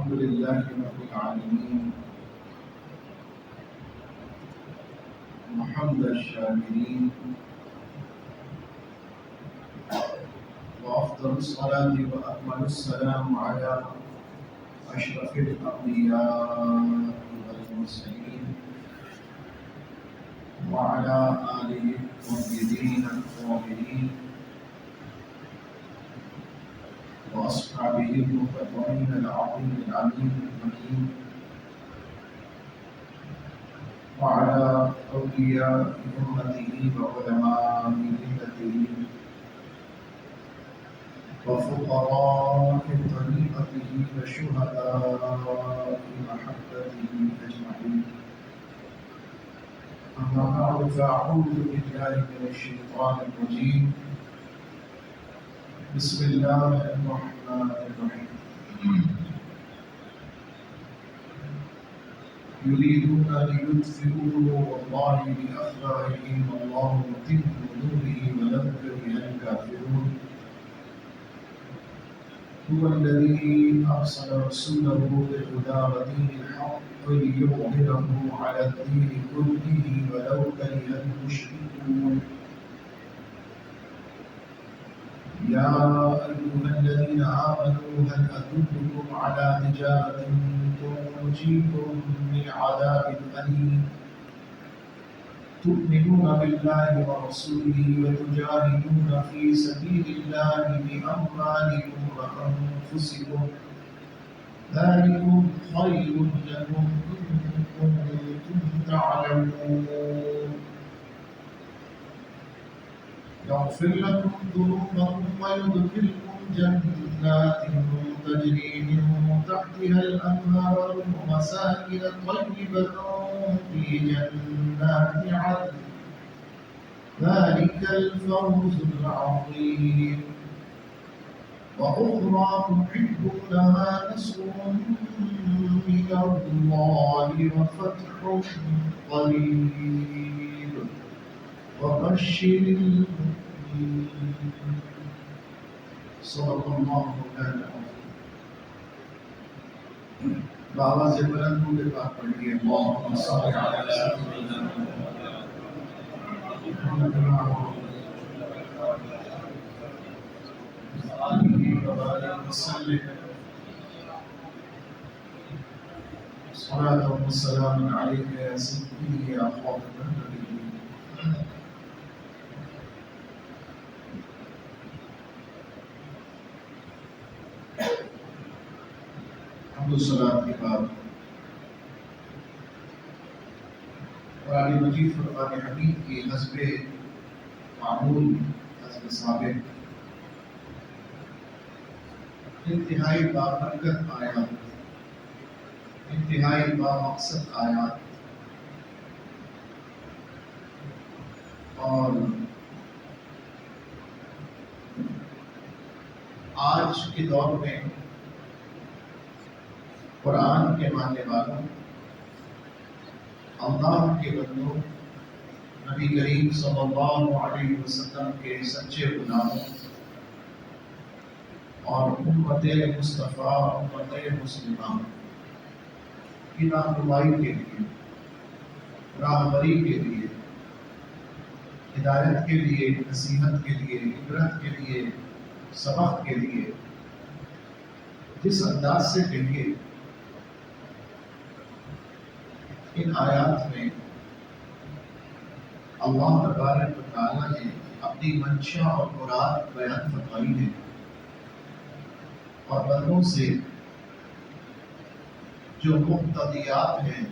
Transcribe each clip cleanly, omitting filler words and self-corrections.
الحمد لله رب العالمين حمد الشاكرين وأفضل الصلاة وأكمل السلام على أشرف الأنبياء والمرسلين وعلى آله الطيبين الطاهرين وأصحابه المقربين العظيم العليم الحكيم وعلى أولياء أمته وعلماء ملته وفقراء طريقته وشهداء محبته أجمعين. أما بعد فأعوذ بالله من الشيطان الرجيم. بسم الله الرحمن الرحيم. يريدون ليطفئوا نور الله بأفواههم والله متم نوره ولو كره الكافرون. هو الذي أرسل رسوله بالهدى ودين الحق ليظهره على الدين كله ولو كره المشركون. يا أيها الذين آمنوا هل أدلكم على تجارة تنجيكم من عذاب أليم تؤمنون بالله ورسوله وتجاهدون في سبيل الله بأموالكم وأنفسكم ذلكم خير لكم إن كنتم تعلمون. يغفر لكم ذنوبكم ويدخلكم جنات تجري من تحتها الأنهار ومساكن طيبة في جنات عدن ذلك الفوز العظيم. وأخرى تحبونها نصر من الله وفتح قريب وبشر المؤمنين. صدق الله العظيم. بآواز بلند بولے بات پڑھیے اللهم صل على سيدنا محمد آله وبارك وسلم. صلاة والسلام عليك يا سيدي يا خاتم النبيين. حمد و صلاة کے بعد قرآن مجید فرقان حمید کی حسب معمول حسب ثابت انتہائی بابرکت آیات، انتہائی بامقصد آیات اور آج کے دور میں قرآن کے ماننے والوں، اللہ کے بندوں، نبی کریم صلی اللہ علیہ وسلم کے سچے غلاموں اور امت مصطفیٰ امت مسلمہ کی رہنمائی کے لیے، راہبری کے لیے، ہدایت کے لیے، نصیحت کے لیے، عبرت کے لیے، سبق کے لیے جس انداز سے کہیے ان آیات میں اللہ تبارک و تعالیٰ نے اپنی منشا اور مراد بیان فرمائی ہے اور بندوں سے جو مقتضیات ہیں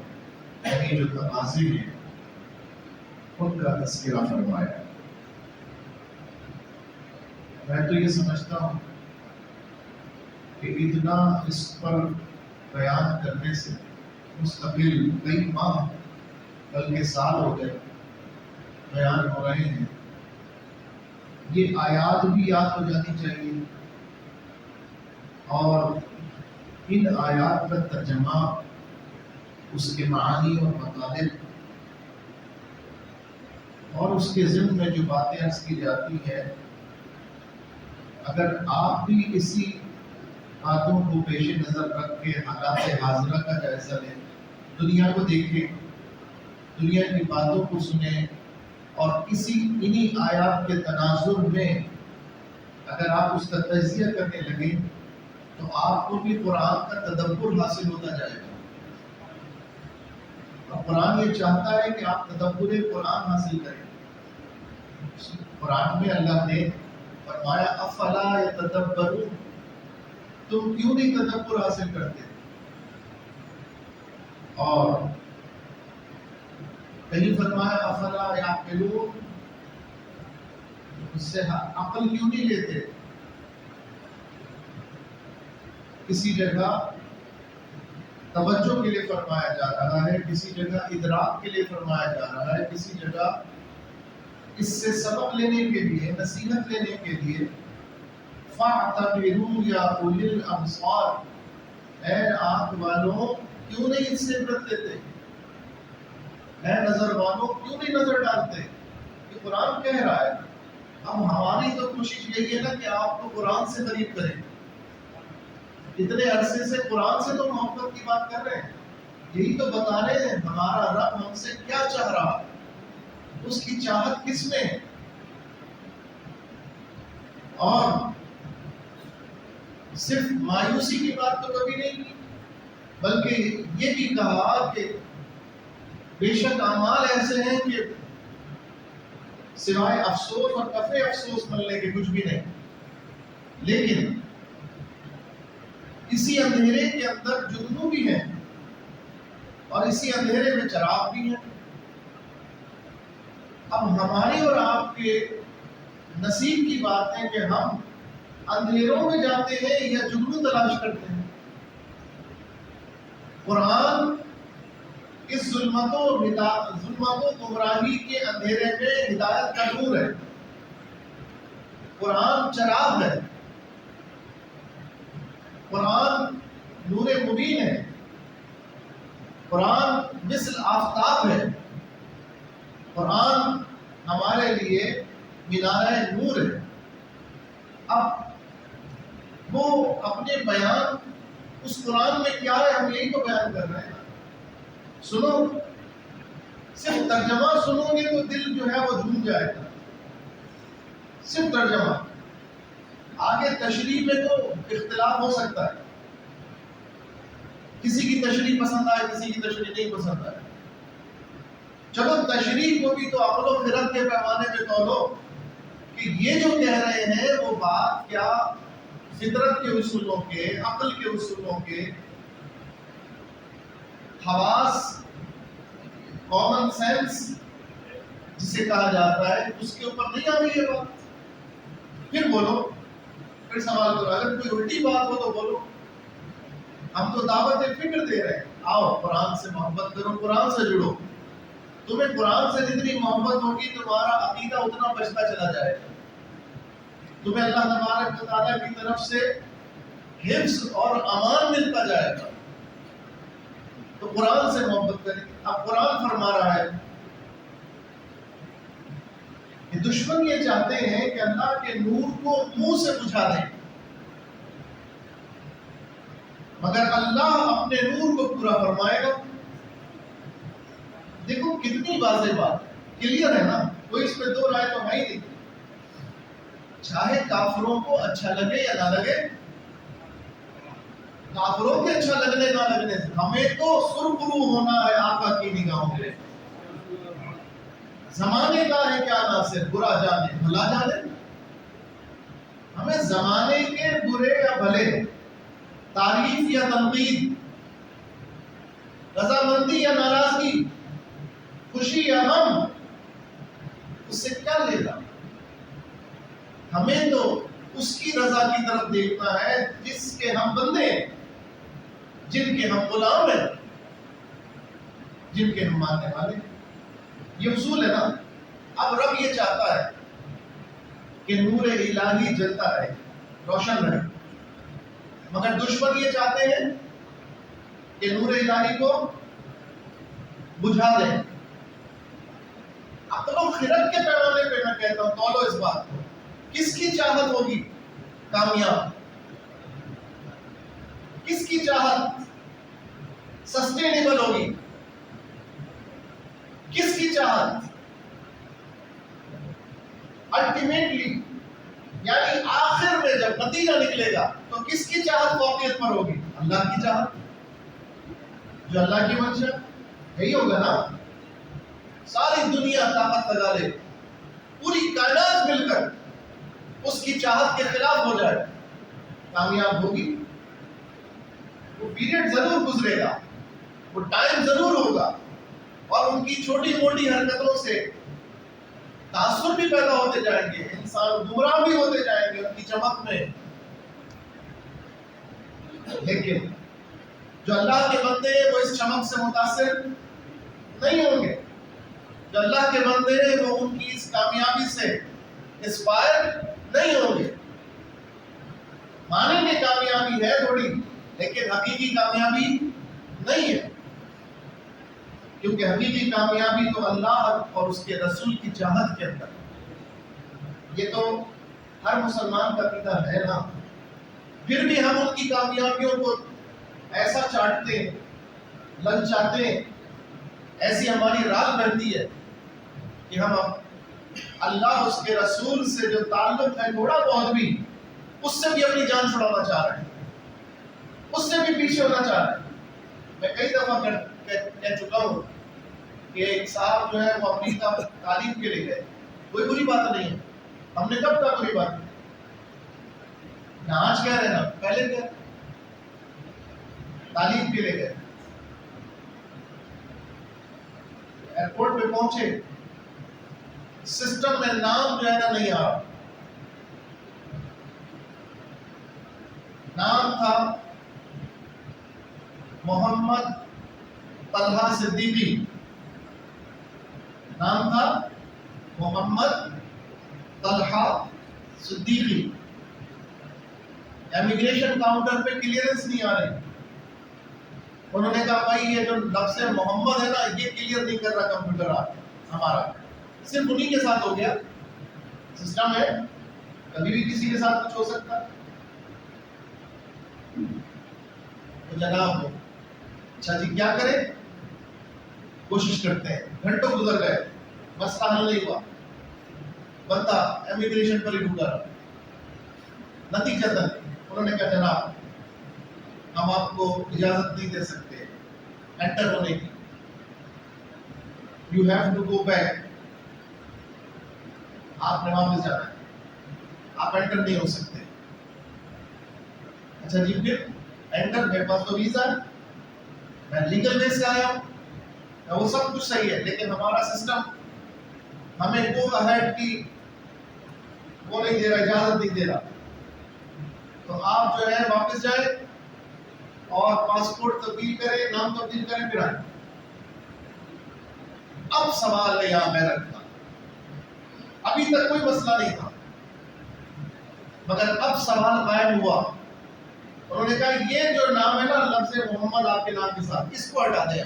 یعنی جو تقاضے ہیں ان کا تذکرہ فرمایا. میں تو یہ سمجھتا ہوں کہ اتنا اس پر بیان کرنے سے مستقل کئی ماہ بلکہ سال ہو گئے بیان ہو رہے ہیں. یہ آیات بھی یاد ہو جانی چاہیے اور ان آیات کا ترجمہ، اس کے معانی اور مطالب اور اس کے ضمن میں جو باتیں عرض کی جاتی ہیں، اگر آپ بھی اسی باتوں کو پیش نظر رکھ کے حالات حاضرہ کا جائزہ لیں، دنیا کو دیکھیں، دنیا کی باتوں کو سنیں، اور انہی آیات کے تناظر میں اگر آپ اس کا تجزیہ کرنے لگیں تو آپ کو بھی قرآن کا تدبر حاصل ہوتا جائے گا۔ اور قرآن یہ چاہتا ہے کہ آپ تدبر قرآن حاصل کریں۔ قرآن میں اللہ نے فرمایا افلا یتدبرون، تم کیوں نہیں تدبر حاصل کرتے؟ اور کہیں فرمایا افلا یعقلون، اس سے عقل کیوں نہیں لیتے؟ کسی جگہ توجہ کے لیے فرمایا جا رہا ہے، کسی جگہ ادراک کے لیے فرمایا جا رہا ہے، کسی جگہ اس سے سبق لینے کے لیے، نصیحت لینے کے لیے فَاعْتَبِرُوا يَا أُولِي الْأَبْصَارِ، اے آنکھ والوں کیوں نہیں اس سے عبرت لیتے؟ اے نظر والوں کیوں نہیں نظر ڈالتے؟ یہ قرآن کہہ رہا ہے۔ اب ہماری تو کوشش یہی ہے نا کہ آپ کو قرآن سے قریب کریں۔ اتنے عرصے سے قرآن سے تو محبت کی بات کر رہے ہیں، یہی تو بتا رہے ہیں ہمارا رب ہم سے کیا چاہ رہا ہے، اس کی چاہت کس میں ہے۔ اور صرف مایوسی کی بات تو کبھی نہیں کی، بلکہ یہ بھی کہا کہ بے شک اعمال ایسے ہیں کہ سوائے افسوس اور کفے افسوس ملنے کے کچھ بھی نہیں، لیکن اسی اندھیرے کے اندر جگنو بھی ہیں اور اسی اندھیرے میں چراغ بھی ہیں۔ اب ہماری اور آپ کے نصیب کی بات ہے کہ ہم اندھیروں میں جاتے ہیں یا جگنو تلاش کرتے ہیں۔ قرآن اس ظلمت و گمراہی کے اندھیرے میں ہدایت کا نور ہے، قرآن چراغ ہے، قرآن نور مبین ہے، قرآن مثل آفتاب ہے، قرآن ہمارے لیے مینارہ نور ہے۔ اب وہ اپنے بیان اس قرآن میں کیا ہے ہم یہی تو بیان کر رہے ہیں۔ سنو، صرف ترجمہ سنو گے تو دل جو ہے وہ جھوم جائے گا، صرف ترجمہ۔ آگے تشریح میں تو اختلاف ہو سکتا ہے، کسی کی تشریح پسند آئے، کسی کی تشریح نہیں پسند آئے۔ چلو تشریح کو بھی تو عقل و خرد کے پیمانے پہ تولو کہ یہ جو کہہ رہے ہیں وہ بات کیا فطرت کے اصولوں کے، عقل کے اصولوں کے، حواس، کامن سینس جسے کہا جاتا ہے، اس کے اوپر نہیں آ رہی ہے بات، پھر بولو، پھر سوال کرو۔ اگر کوئی الٹی بات ہو تو بولو، ہم تو دعوت فکر دے رہے ہیں، آؤ قرآن سے محبت کرو، قرآن سے جڑو۔ تمہیں قرآن سے جتنی محبت ہوگی تمہارا عقیدہ اتنا بچتا چلا جائے گا، تمہیں اللہ تبارک و تعالیٰ کی طرف سے حفظ اور امان ملتا جائے گا۔ تو قرآن سے محبت کریں۔ اب قرآن فرما رہا ہے کہ دشمن یہ چاہتے ہیں کہ اللہ کے نور کو منہ سے بجھا دیں، مگر اللہ اپنے نور کو پورا فرمائے گا۔ دیکھو کتنی واضح بات ہے، کلیئر ہے نا، کوئی اس میں دو رائے تو ہے ہی نہیں۔ چاہے کافروں کو اچھا لگے یا نہ لگے، کافروں کے اچھا لگنے نہ لگنے سے ہمیں تو سرخرو ہونا ہے آقا کی نگاہوں میں۔ زمانے کا ہے کیا ناصر، برا جانے بھلا جانے، ہمیں زمانے کے برے یا بھلے، تعریف یا تنقید، رضامندی یا ناراضگی، خوشی یا غم، اس سے کیا لے گا؟ ہمیں تو اس کی رضا کی طرف دیکھنا ہے جس کے ہم بندے ہیں، جن کے ہم غلام ہیں، جن کے ہم ماننے والے ہیں۔ یہ اصول ہے نا۔ اب رب یہ چاہتا ہے کہ نور الہی جلتا رہے، روشن رہے، مگر دشمن یہ چاہتے ہیں کہ نور الہی کو بجھا دیں۔ عقل و خرد کے پیمانے پہ میں کہتا ہوں تولو اس بات کو، کس کی چاہت ہوگی کامیاب؟ کس کی چاہت سسٹینیبل ہوگی؟ کس کی چاہت الٹیمیٹلی، یعنی آخر میں جب نتیجہ نکلے گا تو کس کی چاہت واقعیت پر ہوگی؟ اللہ کی چاہت، جو اللہ کی منشا یہی ہوگا نا۔ ساری دنیا طاقت لگا لے، پوری کائنات مل کر اس کی چاہت کے خلاف ہو جائے، کامیاب ہوگی؟ وہ پیریڈ ضرور گزرے گا، وہ ٹائم ضرور ہوگا، اور ان کی چھوٹی موٹی حرکتوں سے تاثر بھی پیدا ہوتے جائیں گے، انسان گمراہ بھی ہوتے جائیں گے ان کی چمک میں۔ لیکن جو اللہ کے بندے ہیں وہ اس چمک سے متاثر نہیں ہوں گے، جو اللہ کے بندے ہیں وہ ان کی اس کامیابی سے انسپائر نہیں ہوں گے۔ مانیں گے کامیابی ہے تھوڑی، لیکن حقیقی کامیابی نہیں ہے، کیونکہ حقیقی کامیابی تو اللہ اور اس کے رسول کی چاہت کے اندر۔ یہ تو ہر مسلمان کا عقیدہ ہے نا، پھر بھی ہم ان کی کامیابیوں کو ایسا چاٹتے ہیں، للچاتے ہیں، ایسی ہماری رات بہتی ہے کہ ہم اللہ اس کے رسول سے جو تعلق ہے تھوڑا بہت بھی، اس سے بھی اپنی جان چھڑانا چاہ رہے ہیں، اس سے بھی پیچھے ہونا چاہ رہے ہیں۔ میں کئی دفعہ کہہ چکا ہوں کہ ایک صاحب جو ہے وہ امریکہ تعلیم کے لیے گئے، کوئی بری بات نہیں ہے، ہم نے کب کہا بری بات؟ نہ آج کہہ رہے ہیں، نا پہلے کہہ، تعلیم کے لیے گئے، ایئرپورٹ پہ پہنچے، سسٹم میں نام جو ہے نا نہیں آ رہا، نام تھا محمد طلحہ صدیقی، نام تھا محمد طلحہ صدیقی، امیگریشن کاؤنٹر پہ کلیئرنس نہیں آ رہی۔ انہوں نے کہا بھائی یہ جو لفظ محمد ہے نا یہ کلیئر نہیں کر رہا کمپیوٹر ہمارا، صرف انہی کے ساتھ ہو گیا، سسٹم ہے، کبھی بھی کسی کے ساتھ کچھ ہو سکتا۔ تو جناب اچھا جی کیا کریں؟ کوشش کرتے ہیں، گھنٹوں گزر گئے، مسئلہ حل نہیں ہوا، بندہ امیگریشن پر ہی رکا رہا۔ نتیجتاً انہوں نے کہا جناب ہم آپ کو اجازت نہیں دے سکتے انٹر ہونے کی، you have to go back, آپ نے واپس جانا ہے، آپ انٹر نہیں ہو سکتے۔ اچھا جی پھر انٹر، میرے پاس تو ویزا ہے، میں لیگل وے سے آیا ہوں، وہ سب کچھ صحیح ہے، لیکن ہمارا سسٹم ہمیں گو اہیڈ کی وہ نہیں دے رہا، اجازت نہیں دے رہا، تو آپ جو ہے واپس جائیں اور پاسپورٹ تبدیل کریں، نام تبدیل کریں، پھر آئیں۔ اب سوال ہے یہاں میرٹ کا، ابھی تک کوئی مسئلہ نہیں تھا، مگر اب سوال قائم ہوا۔ انہوں نے کہا یہ جو نام ہے نا لفظ محمد آپ کے نام کے ساتھ، اس کو ہٹا دیں،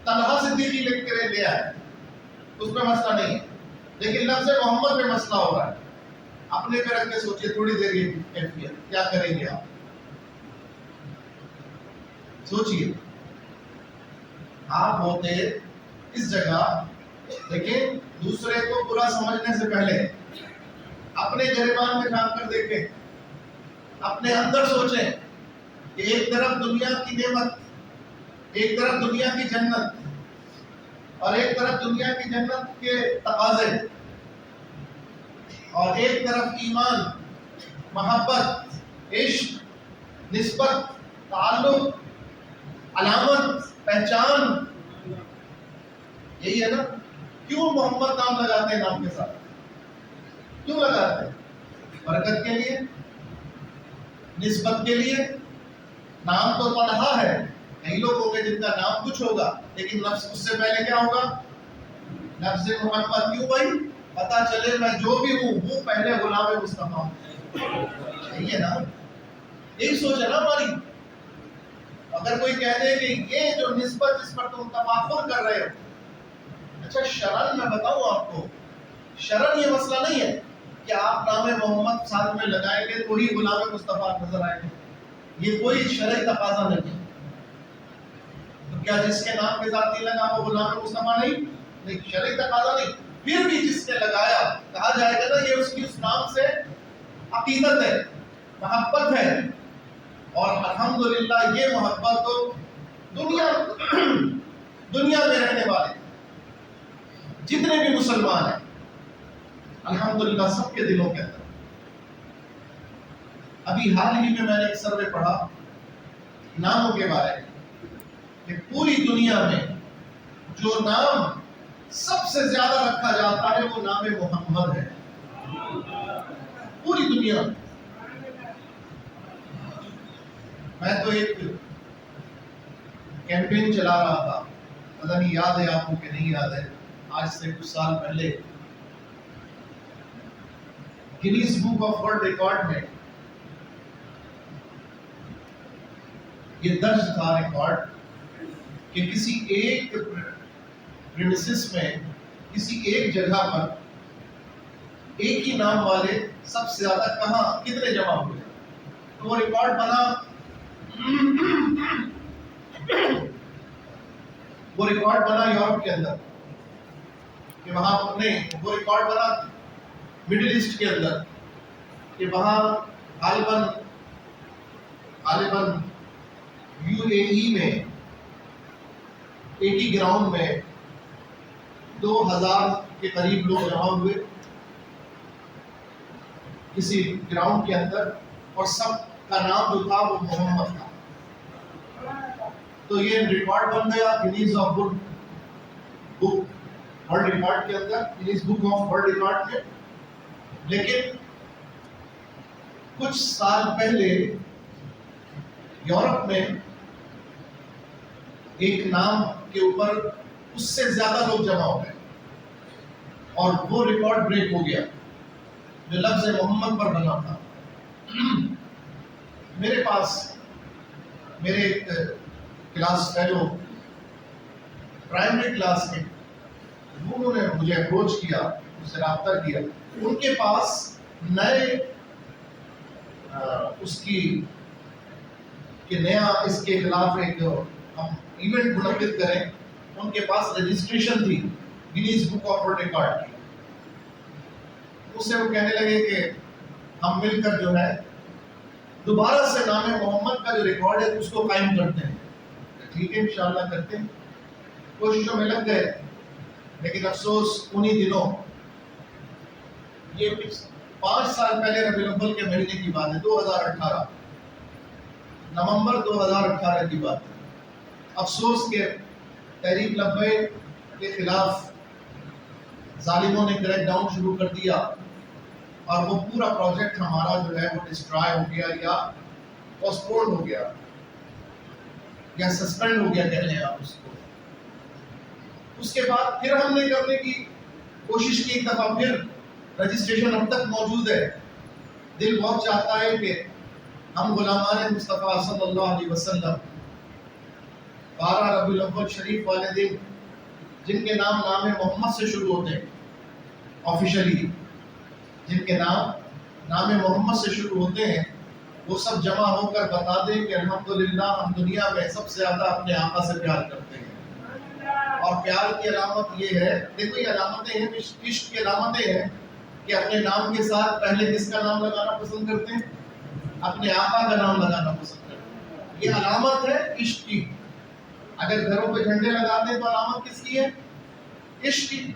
طلحہ صدیقی لکھ کے لے آئے، اس پہ مسئلہ نہیں ہے، لیکن لفظ محمد پہ مسئلہ ہو رہا ہے۔ اپنے پہ رکھ کے سوچئے تھوڑی دیر یہ کیفیت کیا کریں گے آپ، سوچئے آپ ہوتے اس جگہ، لیکن دوسرے کو برا سمجھنے سے پہلے اپنے گریبان میں جھانک کر دیکھیں، اپنے اندر سوچیں کہ ایک طرف دنیا کی نعمت، ایک طرف دنیا کی جنت، اور ایک طرف دنیا کی جنت کے تقاضے، اور ایک طرف ایمان، محبت، عشق، نسبت، تعلق، علامت، پہچان، یہی ہے نا۔ کیوں محمد نام لگاتے ہیں نام کے ساتھ؟ کیوں لگاتے ہیں؟ برکت کے لیے، نسبت کے لیے۔ نام تو طلحہ ہے، کئی لوگ ہوں گے جن کا نام کچھ ہوگا، لیکن لفظ اس سے پہلے کیا ہوگا؟ لفظ محمد۔ کیوں بھائی؟ پتا چلے میں جو بھی ہوں وہ پہلے غلام مصطفیٰ، یہی ہے نا، یہی سوچ ہے نا ہماری۔ اگر کوئی کہہ دے کہ یہ جو نسبت جس پر تم تفاخر کر رہے ہو، اچھا شرعاً میں بتاؤں آپ کو، شرعاً یہ مسئلہ نہیں ہے کہ آپ نام محمد ساتھ میں لگائیں گے تو ہی غلام مصطفیٰ نظر آئیں گے، یہ کوئی شرعی تقاضا نہیں ہے. تو کیا جس کے نام کے ساتھ نہیں لگا وہ غلام مصطفیٰ نہیں؟ شرعی تقاضا نہیں. پھر بھی جس نے لگایا کہا جائے گا نا یہ اس کی اس نام سے عقیدت ہے، محبت ہے. اور الحمدللہ یہ محبت تو دنیا میں رہنے والے جتنے بھی مسلمان ہیں الحمدللہ سب کے دلوں کے اندر. ابھی حال ہی میں نے ایک سروے پڑھا ناموں کے بارے میں کہ پوری دنیا میں جو نام سب سے زیادہ رکھا جاتا ہے وہ نام محمد ہے. پوری دنیا میں تو ایک کیمپین چلا رہا تھا، پتہ نہیں یاد ہے آپ کو کہ نہیں یاد ہے. آج سے کچھ سال پہلے Guinness book of world record میں یہ درج تھا ریکارڈ کہ کسی ایک پریمیسس میں کسی ایک جگہ پر ایک ہی نام والے سب سے زیادہ کہاں کتنے جمع ہوئے. تو وہ ریکارڈ بنا یورپ کے اندر کہ وہاں وہ ریکارڈ بنا مڈل ایسٹ کے اندر کہ وہاں غالباً UAE میں ایک ہی گراؤنڈ میں 2000 کے قریب لوگ جمع ہوئے کسی گراؤنڈ کے اندر، اور سب کا نام جو تھا وہ محمد تھا. تو یہ ریکارڈ بن گیا Guinness of book world record کے اندر، Guinness book of world record میں. لیکن کچھ سال پہلے یورپ میں ایک نام کے اوپر اس سے زیادہ لوگ جمع ہو گئے اور وہ ریکارڈ بریک ہو گیا جو لفظ محمد پر بنا تھا. میرے پاس میرے ایک کلاس فیلو پرائمری کلاس میں انہوں نے مجھے اپروچ کیا، مجھ سے رابطہ کیا. ان کے پاس نئے نیا اس کے خلاف ایک ہم ایونٹ منعقد کریں. ان کے پاس رجسٹریشن تھی Guinness book of world record کی. اس سے وہ کہنے لگے کہ ہم مل کر جو ہے دوبارہ سے نام محمد کا جو ریکارڈ ہے اس کو قائم کرتے ہیں. ٹھیک ہے انشاءاللہ کرتے ہیں. کوششوں میں لگ گئے، لیکن افسوس انہی دنوں، یہ 5 سال پہلے ربیع الاول کے مہینے کی بات ہے، 2018 نومبر 2018 کی بات ہے. افسوس کہ تحریک لبیک کے خلاف ظالموں نے کریک ڈاؤن شروع کر دیا اور وہ پورا پروجیکٹ ہمارا جو ہے وہ ڈسٹرائے ہو گیا یا پوسٹ پون ہو گیا یا سسپینڈ ہو گیا کہہ لیں آپ اس کو. اس کے بعد پھر ہم نے کرنے کی کوشش کی، ایک دفعہ پھر رجسٹریشن اب تک موجود ہے. دل بہت چاہتا ہے کہ ہم غلامان مصطفیٰ صلی اللہ علیہ وسلم 12 ربیع الاول شریف والے دن جن کے نام محمد سے شروع ہوتے ہیں، آفیشلی جن کے نام محمد سے شروع ہوتے ہیں، وہ سب جمع ہو کر بتا دیں کہ الحمدللہ ہم دنیا میں سب سے زیادہ اپنے آقا سے پیار کرتے ہیں. اور پیار کی علامت یہ ہے، دیکھو یہ علامتیں ہیں، عشق کی علامتیں ہیں کہ اپنے نام کے ساتھ پہلے کس کا نام لگانا پسند کرتے ہیں؟ اپنے آقا کا نام لگانا پسند کرتے ہیں. یہ علامت ہے عشق کی. اگر گھروں پہ جھنڈے لگاتے ہیں تو علامت کس کی ہے؟ عشق کی.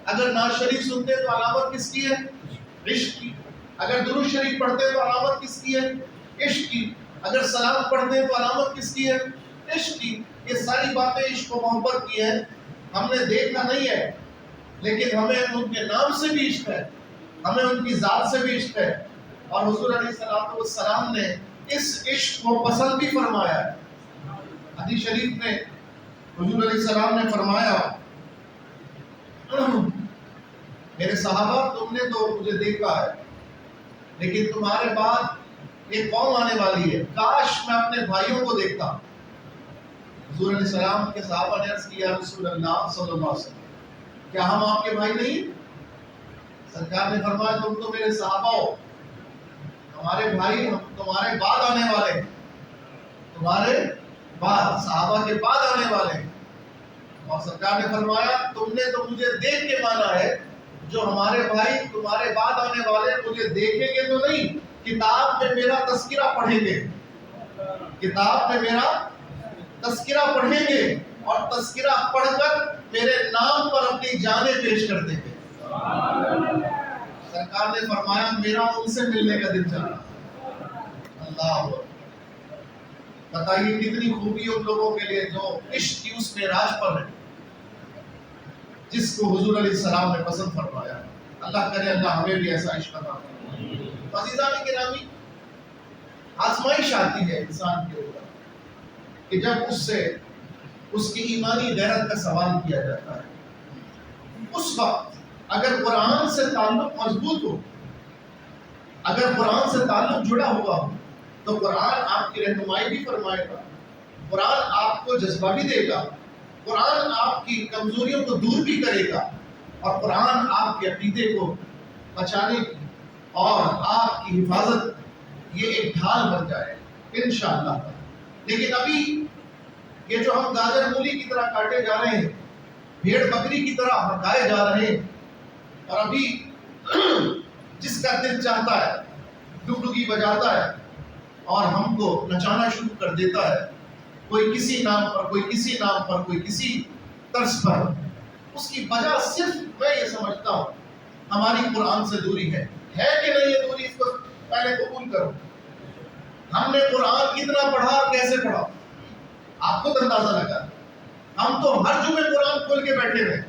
اگر نعت شریف سنتے ہیں تو علامت کس کی ہے؟ عشق کی. اگر درود شریف پڑھتے ہیں تو علامت کس کی ہے؟ عشق کی. اگر سلام پڑھتے ہیں تو علامت کس کی ہے؟ عشق کی. یہ ساری باتیں عشق و محبت کی ہیں. ہم نے دیکھا نہیں ہے، لیکن ہمیں ان کے نام سے بھی عشق ہے، ہمیں ان کی ذات سے بھی عشق ہے. اور حضور علیہ السلام نے اس عشق کو پسند بھی فرمایا ہے. حدیث شریف میں حضور علیہ السلام نے فرمایا، میرے صحابہ تم نے تو مجھے دیکھا ہے، لیکن تمہارے بعد ایک قوم آنے والی ہے، کاش میں اپنے بھائیوں کو دیکھتا. حضور علیہ السلام کے صحابہ نے عرض کیا، رسول اللہ صلی اللہ علیہ وسلم کیا ہم آپ کے بھائی نہیں؟ سرکار نے فرمایا تم تو میرے صحابہ ہو، ہمارے بھائی تمہارے بعد آنے والے ہیں. تمہارے بعد، صحابہ کے بعد آنے والے ہیں. اور سرکار نے فرمایا تم نے تو مجھے دیکھ کے مانا ہے، جو ہمارے بھائی تمہارے بعد آنے والے مجھے دیکھیں گے تو نہیں، کتاب میں میرا تذکرہ پڑھیں گے، کتاب میں میرا تذکرہ پڑھیں گے، اور تذکرہ پڑھ کر میرے نام پر اپنی جانیں پیش کر دیں گے. سرکار نے فرمایا میرا ان سے ملنے کا دل چاہ رہا. اللہ بتائیے کتنی خوبی ان لوگوں کے لیے جو عشق کی اس معراج پر ہے جس کو حضور علیہ السلام نے پسند فرمایا. اللہ کرے اللہ ہمیں بھی ایسا عشق عطا فرمائے. عزیزان گرامی، آزمائش آتی ہے انسان کے اوپر کہ جب اس سے اس کی ایمانی غیرت کا سوال کیا جاتا ہے. اس وقت اگر قرآن سے تعلق مضبوط ہو، اگر قرآن سے تعلق جڑا ہوا ہو، تو قرآن آپ کی رہنمائی بھی فرمائے گا، قرآن آپ کو جذبہ بھی دے گا، قرآن آپ کی کمزوریوں کو دور بھی کرے گا، اور قرآن آپ کے عقیدے کو بچانے کی اور آپ کی حفاظت یہ ایک ڈھال بن جائے انشاءاللہ. لیکن ابھی یہ جو ہم گاجر مولی کی طرح کاٹے جا رہے ہیں، بھیڑ بکری کی طرح بھٹکائے جا رہے ہیں، اور ابھی جس کا دل چاہتا ہے ڈگڈگی بجاتا ہے اور ہم کو نچانا شروع کر دیتا ہے، کوئی کسی نام پر، کوئی کسی نام پر، کوئی کسی طرز پر. اس کی وجہ صرف میں یہ سمجھتا ہوں ہماری قرآن سے دوری ہے کہ نہیں یہ دوری؟ اس کو پہلے قبول کرو. ہم نے قرآن کتنا پڑھا اور کیسے پڑھا آپ خود اندازہ لگا. ہم تو ہر جمعے قرآن کھول کے بیٹھے ہوئے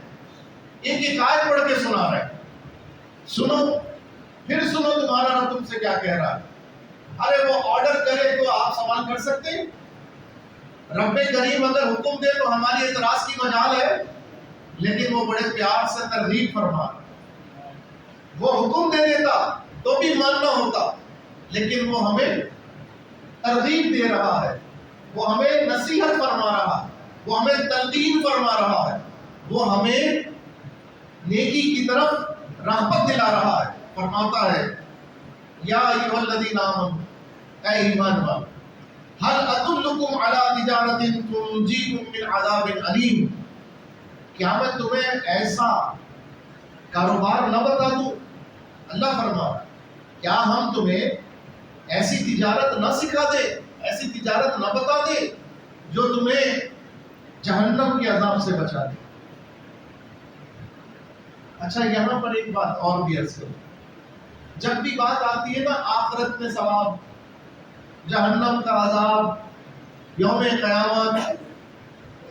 ایک ایک آیت پڑھ کے سنا رہے ہیں. سنو پھر سنو تمہارا رب تم سے کیا کہہ رہا ہے. ارے وہ آرڈر کرے تو آپ سوال کر سکتے ہیں، رب کریم اگر حکم دے تو ہماری اعتراض کی مجال ہے، لیکن وہ بڑے پیار سے ترغیب فرما. وہ حکم دے دیتا تو بھی ماننا ہوتا، لیکن وہ ہمیں ترغیب دے رہا ہے، وہ ہمیں نصیحت فرما رہا ہے، وہ ہمیں تلقین فرما رہا ہے، وہ ہمیں نیکی کی طرف رغبت دلا رہا ہے. فرماتا ہے یا ایھا الذین آمنوا، اے ایمان والو، هل ادلکم علی تجارۃ تنجیکم من عذاب علیم، کیا میں تمہیں ایسا کاروبار نہ بتا دوں؟ اللہ فرما رہا ہے کیا ہم تمہیں ایسی تجارت نہ سکھا دے، ایسی تجارت نہ بتا دے جو تمہیں جہنم کے عذاب سے بچا دے. اچھا یہاں پر ایک بات اور بھی عرض کروں، جب بھی بات آتی ہے نا آخرت میں ثواب، جہنم کا عذاب، یوم قیامت،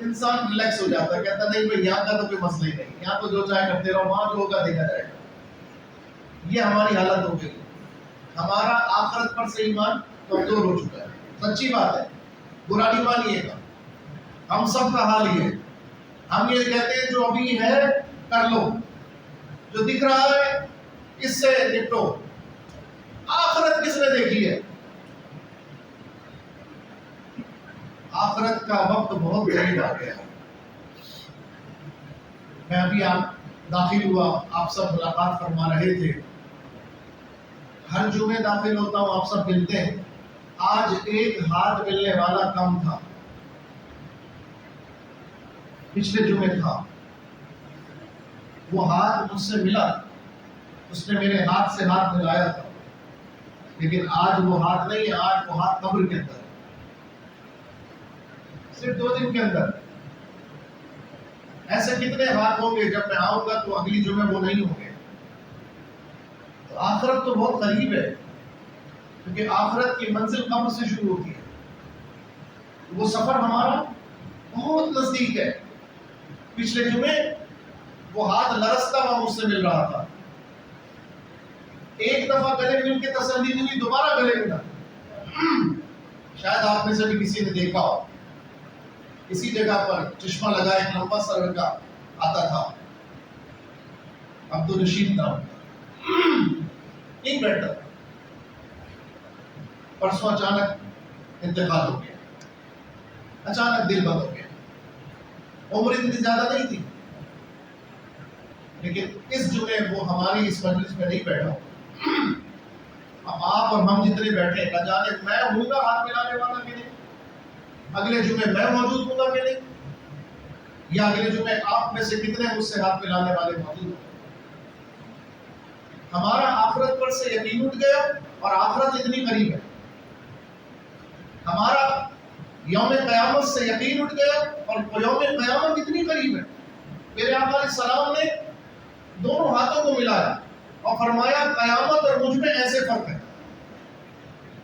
انسان ریلیکس ہو جاتا ہے، کہتا نہیں بھائی یہاں کا تو کوئی مسئلہ ہی نہیں، یہاں تو جو چاہے کرتے رہو، وہاں جو ہوگا دیکھا جائے گا. یہ ہماری حالت ہو گئی، ہمارا آخرت پر سے ایمان کمزور ہو چکا ہے. سچی بات ہے، برا نہیں مانیے گا، ہم سب کا حال یہ ہے. ہم یہ کہتے ہیں جو ابھی ہے کر لو، جو دکھ رہا ہے اس سے نپٹو. آخرت کس نے دیکھی ہے؟ آخرت کا وقت بہت قریب آ گیا. میں ابھی آپ داخل ہوا، آپ سب ملاقات فرما رہے تھے، ہر جمعے داخل ہوتا ہوں آپ سب ملتے ہیں. آج ایک ہاتھ ملنے والا کم تھا، پچھلے جمعے تھا، وہ ہاتھ مجھ سے ملا، اس نے میرے ہاتھ سے ہاتھ ملایا تھا، لیکن آج وہ ہاتھ نہیں ہے، آج وہ ہاتھ قبر کے اندر ہے. صرف 2 دن کے اندر ایسے کتنے ہاتھ ہوں گے جب میں آؤں گا تو اگلی جمعے وہ نہیں ہوں گے. تو آخرت تو بہت قریب ہے، کیونکہ آخرت کی منزل قبر سے شروع ہوتی ہے. وہ سفر ہمارا بہت نزدیک ہے. پچھلے جمعے وہ ہاتھ لرزتا ہوا مجھ سے مل رہا تھا، ایک دفعہ گلے مل کے تسلی نہیں ہوئی، دوبارہ گلے ملا. شاید آپ میں سے بھی کسی نے دیکھا ہو، کسی جگہ پر چشمہ لگا ایک لمبا سا لڑکا آتا تھا، عبد الرشید نام، نہیں بیٹھتا. پرسوں اچانک انتقال ہو گیا، اچانک دل بند ہو گیا. عمر اتنی زیادہ نہیں تھی، لیکن اس جمعے وہ ہماری اس مجلس میں نہیں بیٹھا. اب آپ اور ہم جتنے بیٹھے، نہ جانے میں ہوں گا ہاتھ ملانے والا کہ نہیں. اگلے جمعے میں موجود ہوں گا کہ نہیں؟ یا اگلے جمعے آپ میں سے کتنے مجھ سے ہاتھ ملانے والے موجود ہیں؟ ہمارا آخرت پر سے یقین اٹھ گیا اور آخرت اتنی قریب ہے. ہمارا یوم قیامت سے یقین اٹھ گیا اور یوم قیامت اتنی قریب ہے. میرے آقا علیہ السلام نے دونوں ہاتھوں کو ملایا اور فرمایا قیامت اور مجھ میں ایسے فرق ہے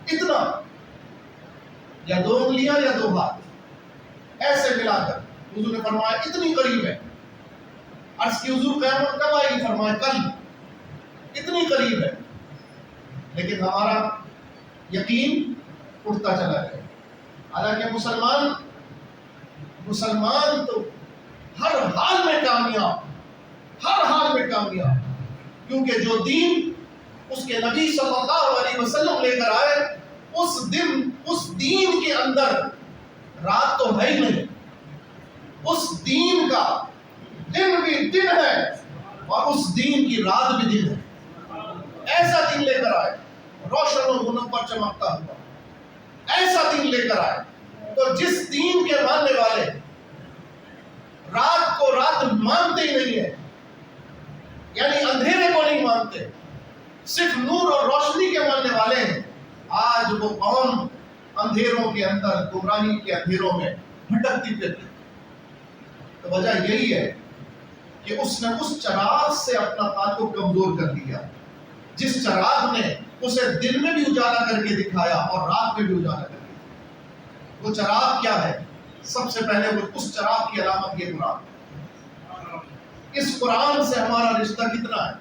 اتنا، یا 2 انگلیاں یا 2 ہاتھ ایسے ملا کر حضور نے فرمایا اتنی قریب ہے. عرض کی حضور قیامت کب آئے گی؟ فرمایا کل. اتنی قریب ہے. لیکن ہمارا یقین اٹھتا چلا گیا. حالانکہ مسلمان تو ہر حال میں کامیاب، ہر حال میں کامیاب، کیونکہ جو دین اس کے نبی صلی اللہ علیہ وسلم لے کر آئے اس دین کے اندر رات تو ہے ہی نہیں. اس دین کا دن بھی دن ہے اور اس دین کی رات بھی دن ہے. ایسا دن لے کر آئے روشن و منور چمکتا ہوا، ایسا دن لے کر آئے. تو جس دین کے ماننے والے رات کو رات مانتے ہی نہیں ہے، یعنی اندھیرے کو نہیں مانتے، صرف نور اور روشنی کے ماننے والے ہیں، آج وہ قوم اندھیروں کے اندر، گمراہی کے اندھیروں میں بھٹکتی پھرتی. تو وجہ یہی ہے کہ اس نے اس چراغ سے اپنا تعلق کمزور کر دیا جس چراغ نے اسے دن میں بھی اجالا کر کے دکھایا اور رات میں بھی اجالا کر کے دکھایا. وہ چراغ کیا ہے؟ سب سے پہلے اس چراغ کی علامت یہ قرآن. اس قرآن سے ہمارا رشتہ کتنا ہے؟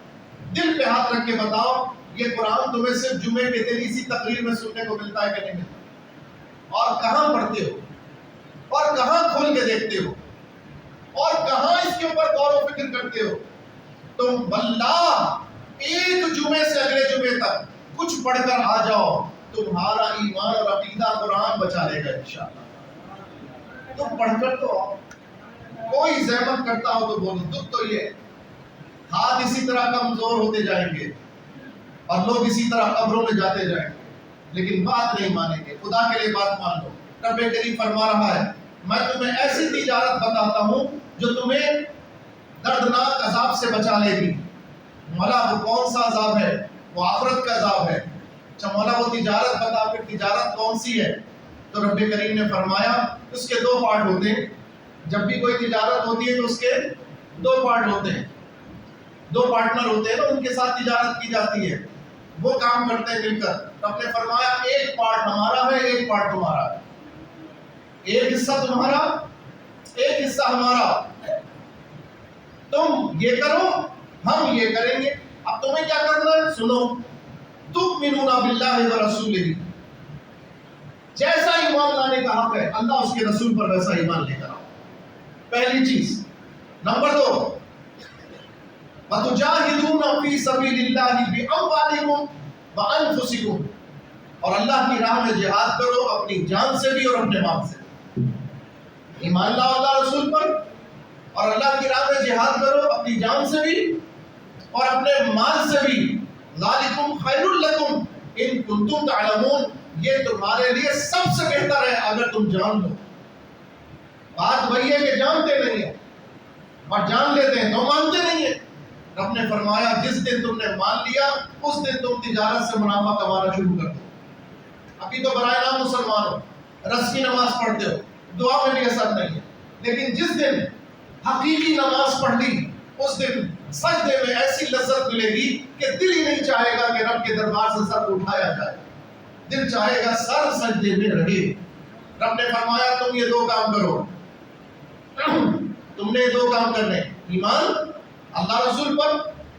دل پہ ہاتھ رکھ کے بتاؤ، یہ قرآن تمہیں صرف جمعے کے دن اسی تقریر میں سننے کو ملتا ہے کہ نہیں ملتا؟ اور کہاں پڑھتے ہو اور کہاں کھول کے دیکھتے ہو اور کہاں اس کے اوپر غور و فکر کرتے ہو؟ تم واللہ ایک جمعے سے اگلے جمعے تک کچھ پڑھ کر آ جاؤ، تمہارا ایمان اور عقیدہ قرآن بچا لے گا انشاءاللہ. تم پڑھ کر تو آؤ. کوئی زحمت کرتا ہو تو بولو. دکھ تو یہ ہاتھ اسی طرح کمزور ہوتے جائیں گے اور لوگ اسی طرح قبروں میں جاتے جائیں گے، لیکن بات نہیں مانیں گے. خدا کے لیے بات مان لو. رب کریم فرما رہا ہے میں تمہیں ایسی تجارت بتاتا ہوں جو تمہیں دردناک عذاب سے بچا لے گی. مولا وہ کون سا عذاب ہے؟ وہ آخرت کا عذاب ہے. اچھا مولا وہ تجارت بتا، پھر تجارت کون سی ہے؟ تو رب کریم نے فرمایا اس کے 2 پارٹ ہوتے ہیں. جب بھی کوئی تجارت ہوتی ہے تو اس کے 2 پارٹ ہوتے ہیں، 2 پارٹنر ہوتے ہیں نا، ان کے ساتھ تجارت کی جاتی ہے، وہ کام کرتے ہیں مل کر. رب نے فرمایا ایک پارٹ ہمارا ہے، ایک پارٹ تمہارا ہے. ایک حصہ تمہارا، ایک حصہ ہمارا. تم یہ کرو، ہم یہ کریں گے. اب تمہیں کیا کرنا ہے؟ سنو. تؤمنون باللہ ورسولہ، جیسا ایمان لانے کا حق ہے اللہ اس کے رسول پر ویسا ایمان لے کر آؤ. پہلی چیز. نمبر 2 وَتُجَاهِدُونَ فِي سَبِيلِ اللَّهِ بِأَمْوَالِكُمْ وَأَنفُسِكُمْ، اور اللہ کی راہ میں جہاد کرو اپنی جان سے بھی اور اپنے مال سے. ایمان لاؤ اللہ رسول پر اور اللہ کی راہ میں جہاد کرو اپنی جان سے بھی اور اپنے مال سے بھی. ذَلِكُمْ خَيْرٌ لَكُمْ إِن كُنتُمْ تَعْلَمُونَ، یہ تمہارے لیے سب سے بہتر ہے اگر تم جان لو. بات وہی ہے کہ جانتے نہیں ہیں اور جان لیتے ہیں تو مانتے نہیں ہیں. رب نے فرمایا جس دن تم نے مان لیا اس دن تم تجارت سے منافع کمانا شروع کر دو. ابھی تو برائے نام مسلمان ہو، رس کی نماز پڑھتے ہو، دعا میں بھی اثر نہیں ہے، لیکن جس دن حقیقی نماز پڑھ لی اس دن سجدے میں ایسی لذت ملے گی کہ دل ہی نہیں چاہے گا کہ رب کے دربار سے سر اٹھایا جائے، دل چاہے گا سر سجدے میں رہے. رب نے فرمایا تم یہ 2 کام کرو. تم نے 2 کام کرنے، ایمان اللہ رسول پر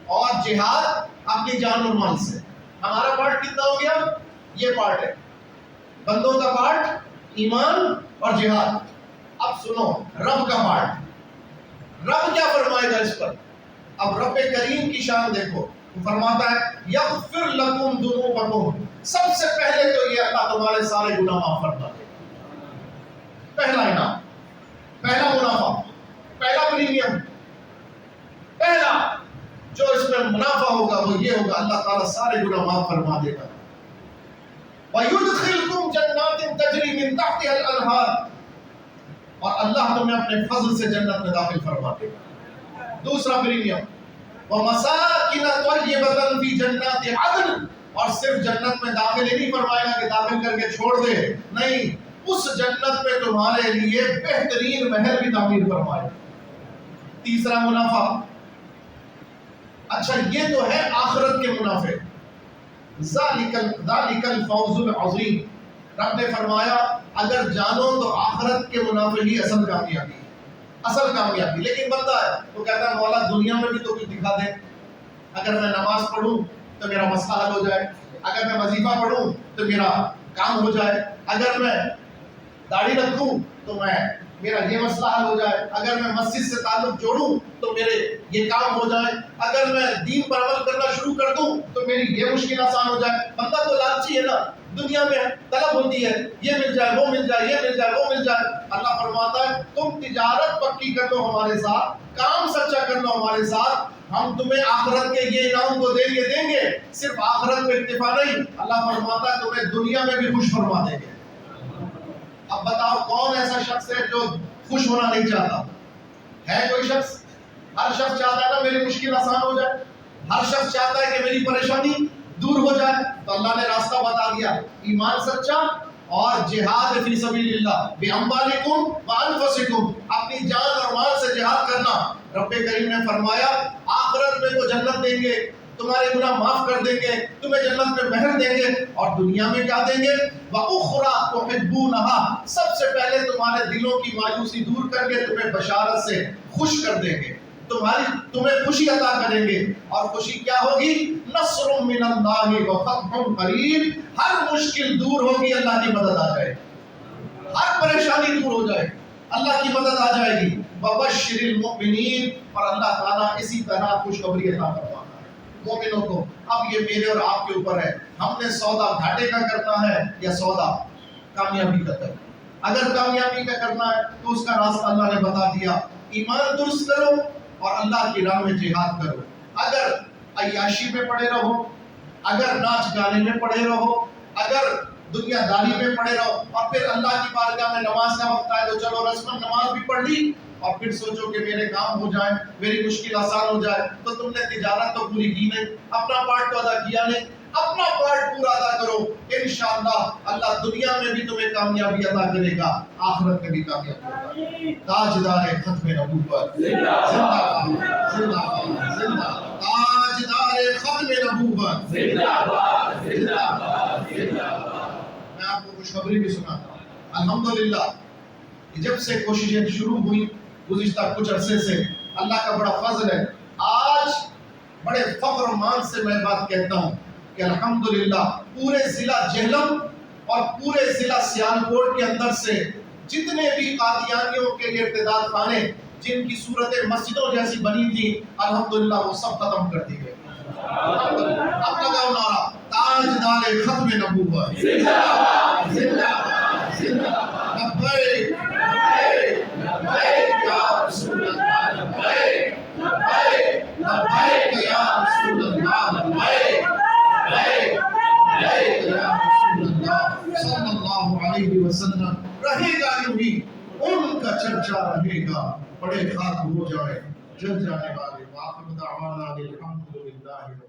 اور جہاد اپنی جان اور مال سے. ہمارا پارٹ کتنا ہو گیا؟ یہ پارٹ ہے بندوں کا پارٹ، ایمان اور جہاد. اب سنو رب کا پارٹ. رب کیا فرمائے گا اس پر؟ اب رب کریم کی شان دیکھو. فرماتا ہے یغفر لکم ذنوبکم، سب سے پہلے تو یہ اللہ تمہارے سارے گناہ معاف کرتا ہے. پہلا انعام، پہلا منافع، پہلا پریمیم، پہلا جو اس میں منافع ہوگا وہ یہ ہوگا اللہ تعالیٰ سارے گناہ معاف فرما دے گا. وَيُدْخِلْكُمْ جَنَّاتٍ تَجْرِي مِن تَحْتِهَا الْأَنْهَارُ، اور اللہ تمہیں اپنے فضل سے جنت میں داخل فرما دے گا۔ دوسرا پریمیم وَمَسَاكِنَ طَيِّبَةً فِي جَنَّاتِ عَدْنٍ، اور صرف جنت میں داخل ہی نہیں فرمائے گا کہ داخل کر کے چھوڑ دے، نہیں، اس جنت میں تمہارے لیے بہترین محل بھی تعمیر فرمائے۔ تیسرا منافع، اچھا یہ تو ہے آخرت کے منافع، ذَلِكَ الْفَوْزُ الْعَظِيمُ، رب نے فرمایا اگر جانو تو آخرت کے منافع ہی اصل کامیابی ہے، اصل کامیابی۔ لیکن بندہ ہے وہ کہتا ہے مولا دنیا میں بھی تو کچھ دکھا دے، اگر میں نماز پڑھوں تو میرا مسئلہ حل ہو جائے، اگر میں وظیفہ پڑھوں تو میرا کام ہو جائے، اگر میں داڑھی رکھوں تو میرا یہ مسئلہ حل ہو جائے، اگر میں مسجد سے تعلق جوڑوں تو میرے یہ کام ہو جائے، اگر میں دین پر عمل کرنا شروع کر دوں تو میری یہ مشکل آسان ہو جائے۔ بندہ تو لالچی ہے نا، دنیا میں طلب ہوتی ہے یہ مل جائے وہ مل جائے، یہ مل جائے وہ مل جائے۔ اللہ فرماتا ہے تم تجارت پکی کر لو ہمارے ساتھ، کام سچا کر لو ہمارے ساتھ، ہم تمہیں آخرت کے یہ انعام کو دیں گے، صرف آخرت میں اکتفا نہیں، اللہ فرماتا ہے تمہیں دنیا میں بھی خوش فرما دیں گے۔ اب بتاؤ کون ایسا شخص ہے جو خوش ہونا نہیں چاہتا؟ ہے کوئی شخص؟ ہر شخص چاہتا ہے نا میری مشکل آسان ہو جائے، ہر شخص چاہتا ہے کہ میری پریشانی دور ہو جائے۔ تو اللہ نے راستہ بتا دیا، ایمان سچا اور جہاد فی سبیل اللہ بِأَمْوَالِكُمْ وَأَنفُسِكُمْ، اپنی جان اور مال سے جہاد کرنا۔ رب کریم نے فرمایا آخرت میں وہ جنت دیں گے، تمہارے گناہ معاف کر دیں گے، تمہیں جنت میں محل دیں گے، اور دنیا میں کیا دیں گے؟ وَأُخْرَى تُحِبُّونَهَا، سب سے پہلے تمہارے دلوں کی مایوسی دور کر کے تمہیں بشارت سے خوش کر دیں گے، تمہیں خوشی عطا کریں گے۔ اور خوشی کیا ہوگی؟ نصر من اللہ وفتح قریب، ہر مشکل دور ہوگی، اللہ کی مدد آ جائے، ہر پریشانی دور ہو جائے، اللہ کی مدد آ جائے گی۔ وَبَشِّرِ الْمُؤْمِنِينَ، اور اللہ تعالیٰ اسی طرح خوشخبری عطا فرماتا ہے مومنوں کو۔ اب یہ میرے اور آپ کے اوپر ہے، ہم نے سودا گھاٹے کا کرنا ہے یا سودا کامیابی کا کرنا ہے۔ اگر کامیابی کا کرنا ہے تو اس کا راستہ اللہ نے بتا دیا، ایمان درست کرو اور اللہ کی راہ میں جہاد کرو۔ اگر عیاشی میں پڑے رہو، اگر ناچ گانے میں پڑے رہو، اگر دنیا داری میں پڑے رہو، اور پھر اللہ کی بارگاہ میں نماز کا وقت آئے تو چلو رسماً نماز بھی پڑھ لی، اور پھر سوچو کہ میرے کام ہو جائیں، میری مشکل آسان ہو جائے، تو تم نے تجارت تو پوری کی نہیں، اپنا پارٹ تو ادا کیا نہیں۔ اپنا پارٹ پورا ادا کرو، انشاءاللہ اللہ دنیا میں بھی تمہیں کامیابی عطا کرے گا، آخرت میں بھی کامیابی عطا کرے گا۔ تاجدار ختم نبوت زندہ باد، زندہ باد، زندہ باد، تاجدار ختم نبوت زندہ باد، زندہ باد، زندہ باد۔ میں آپ کو خوشخبری بھی سناتا ہوں، الحمدللہ جب سے کوششیں شروع ہوئی گزشتہ کچھ عرصے سے، اللہ کا بڑا فضل ہے، آج بڑے فخر و مان سے میں بات کہتا ہوں کہ الحمدللہ پورے ضلع جہلم اور پورے ضلع سیالکوٹ کے اندر سے جتنے بھی قادیانیوں کے ارتداد خانے جن کی صورتیں مسجدوں جیسی بنی تھی، الحمدللہ وہ سب ختم کر دی گئی۔ اب لگاؤ نعرہ تاجدار ختم نبوت زندہ باد، زندہ باد، زندہ باد، لبیک لبیک یا رسول اللہ، لبیک لبیک لبیک یا رسول اللہ، لبیک لبیک لبیک یا رسول اللہ صلی اللہ علیہ وسلم۔ رہے گا یوں ہی ان کا چرچا رہے گا، بڑے خاک ہو جائے جل جانے والے۔ وآخر دعوانا الحمدللہ۔